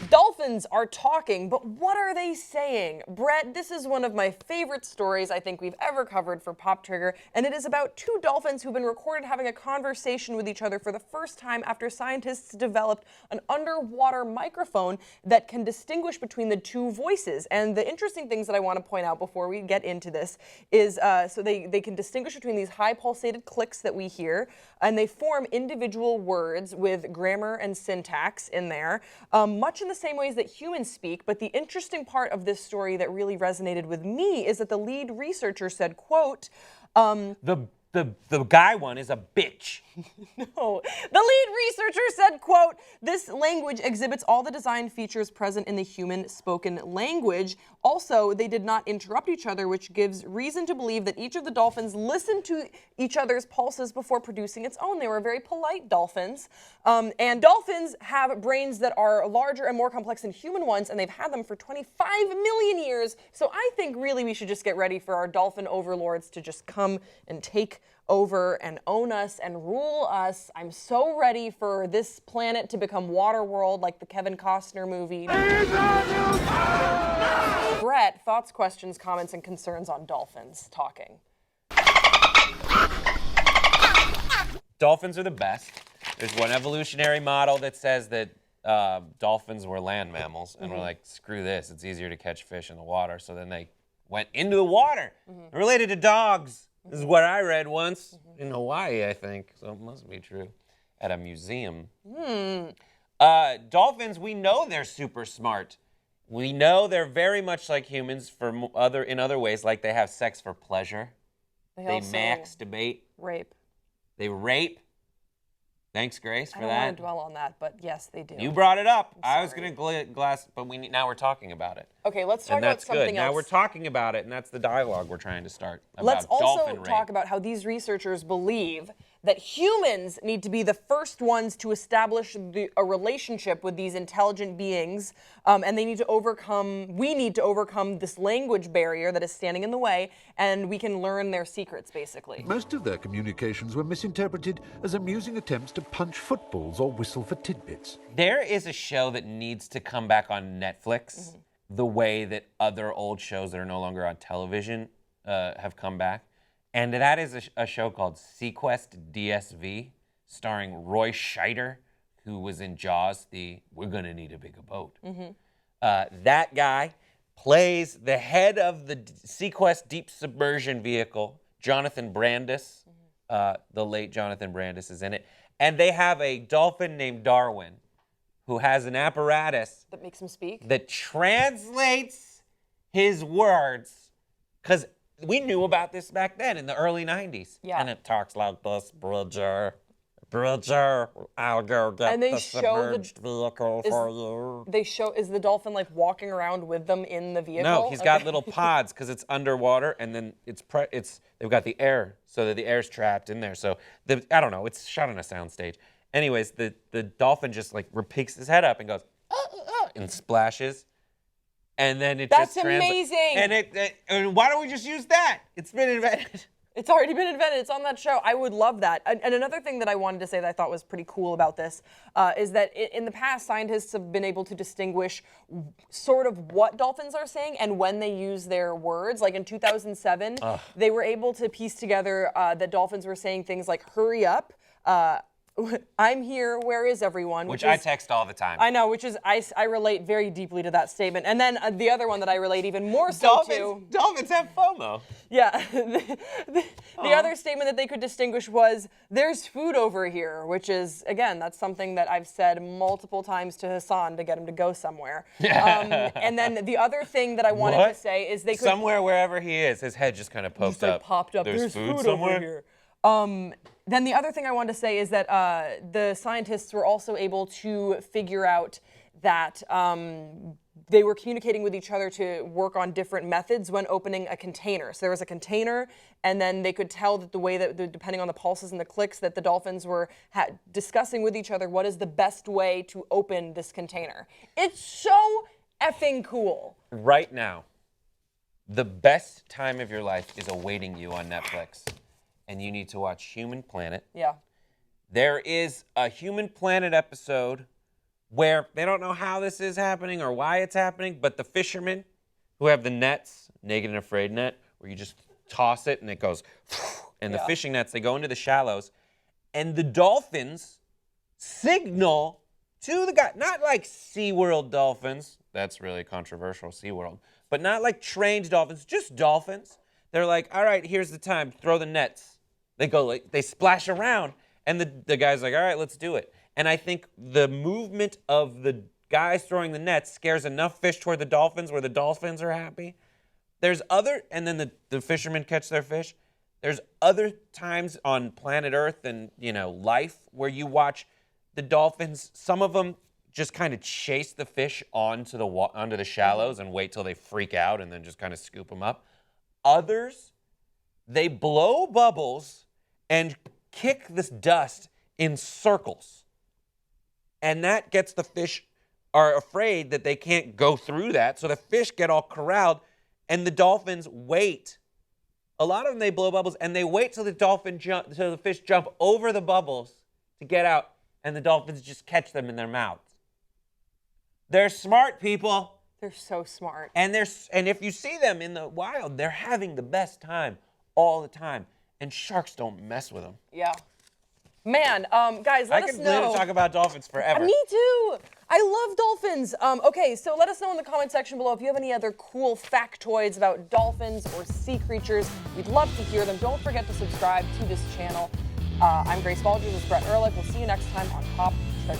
Dolphins are talking, but what are they saying? Brett, this is one of my favorite stories I think we've ever covered for Pop Trigger, and it is about two dolphins who've been recorded having a conversation with each other for the first time after scientists developed an underwater microphone that can distinguish between the two voices. And the interesting things that I want to point out before we get into this is, so they can distinguish between these high pulsated clicks that we hear, and they form individual words with grammar and syntax in there, much in the same ways that humans speak. But the interesting part of this story that really resonated with me is that the lead researcher said, quote, The guy one is a bitch. No. The lead researcher said, quote, this language exhibits all the design features present in the human spoken language. Also, they did not interrupt each other, which gives reason to believe that each of the dolphins listened to each other's pulses before producing its own. They were very polite dolphins. And dolphins have brains that are larger and more complex than human ones, and they've had them for 25 million years. So I think really we should just get ready for our dolphin overlords to just come and take over and own us and rule us. I'm so ready for this planet to become Waterworld like the Kevin Costner movie. Brett, thoughts, questions, comments, and concerns on dolphins talking? Dolphins are the best. There's one evolutionary model that says that dolphins were land mammals, and we're like, screw this, it's easier to catch fish in the water. So then they went into the water. Related to dogs. This is what I read once in Hawaii, I think, so it must be true, at a museum. Dolphins, we know they're super smart. We know they're very much like humans in other ways, like they have sex for pleasure. They masturbate. Rape. They rape. Thanks, Grace, for that. I don't want to dwell on that, but yes, they do. You brought it up. I was going to glass, but now we're talking about it. Okay, let's talk about something else. And that's good. Now we're talking about it, and that's the dialogue we're trying to start. Let's also talk about how these researchers believe that humans need to be the first ones to establish a relationship with these intelligent beings, and we need to overcome this language barrier that is standing in the way, and we can learn their secrets, basically. Most of their communications were misinterpreted as amusing attempts to punch footballs or whistle for tidbits. There is a show that needs to come back on Netflix the way that other old shows that are no longer on television have come back. And that is a show called Sequest DSV, starring Roy Scheider, who was in Jaws, We're Gonna Need a Bigger Boat. That guy plays the head of the Sequest Deep Submersion Vehicle, Jonathan Brandis. The late Jonathan Brandis is in it. And they have a dolphin named Darwin, who has an apparatus that makes him speak, that translates his words, because we knew about this back then in the early 90s. Yeah. And it talks like this, Bridger, I'll go get the submerged vehicle for you. They show, is the dolphin like walking around with them in the vehicle? No, he's got little pods because it's underwater, and then they've got the air, so that the air's trapped in there. So, I don't know, it's shot on a soundstage. Anyways, the dolphin just like peeks his head up and goes, and splashes. And then it That's just amazing. And why don't we just use that? It's been invented. It's already been invented. It's on that show. I would love that. And another thing that I wanted to say that I thought was pretty cool about this is that in the past, scientists have been able to distinguish sort of what dolphins are saying and when they use their words. Like in 2007, they were able to piece together that dolphins were saying things like, hurry up, I'm here, where is everyone? Which I text all the time. I know, which is, I relate very deeply to that statement. And then the other one that I relate even more so to. Dolphins have FOMO. Yeah. The other statement that they could distinguish was, there's food over here, which is, again, that's something that I've said multiple times to Hassan to get him to go somewhere. And then the other thing that I wanted to say is they could. Somewhere, wherever he is, his head just kind of popped up. Popped up. There's food somewhere over here. Then the other thing I wanted to say is that the scientists were also able to figure out that they were communicating with each other to work on different methods when opening a container. So there was a container, and then they could tell that the way that, depending on the pulses and the clicks, that the dolphins were discussing with each other what is the best way to open this container. It's so effing cool. Right now, the best time of your life is awaiting you on Netflix. And you need to watch Human Planet. Yeah. There is a Human Planet episode where they don't know how this is happening or why it's happening, but the fishermen who have the nets, Naked and Afraid net, where you just toss it and it goes, and the fishing nets, they go into the shallows, and the dolphins signal to the guy, not like SeaWorld dolphins, that's really controversial, SeaWorld, but not like trained dolphins, just dolphins. They're like, all right, here's the time, throw the nets. They go, like, they splash around, and the guy's like, all right, let's do it. And I think the movement of the guys throwing the nets scares enough fish toward the dolphins where the dolphins are happy. There's other, and then the fishermen catch their fish. There's other times on planet Earth and, life where you watch the dolphins, some of them just kind of chase the fish onto the shallows and wait till they freak out and then just kind of scoop them up. Others, they blow bubbles and kick this dust in circles. And that gets the fish are afraid that they can't go through that. So the fish get all corralled and the dolphins wait. A lot of them, they blow bubbles and they wait till the fish jump over the bubbles to get out, and the dolphins just catch them in their mouths. They're smart people. They're so smart. And if you see them in the wild, they're having the best time all the time. And sharks don't mess with them. Yeah. Man, guys, let us know. I could literally talk about dolphins forever. Me too. I love dolphins. Okay, so let us know in the comment section below if you have any other cool factoids about dolphins or sea creatures. We'd love to hear them. Don't forget to subscribe to this channel. I'm Grace Baldridge. This is Brett Ehrlich. We'll see you next time on Pop Trigger.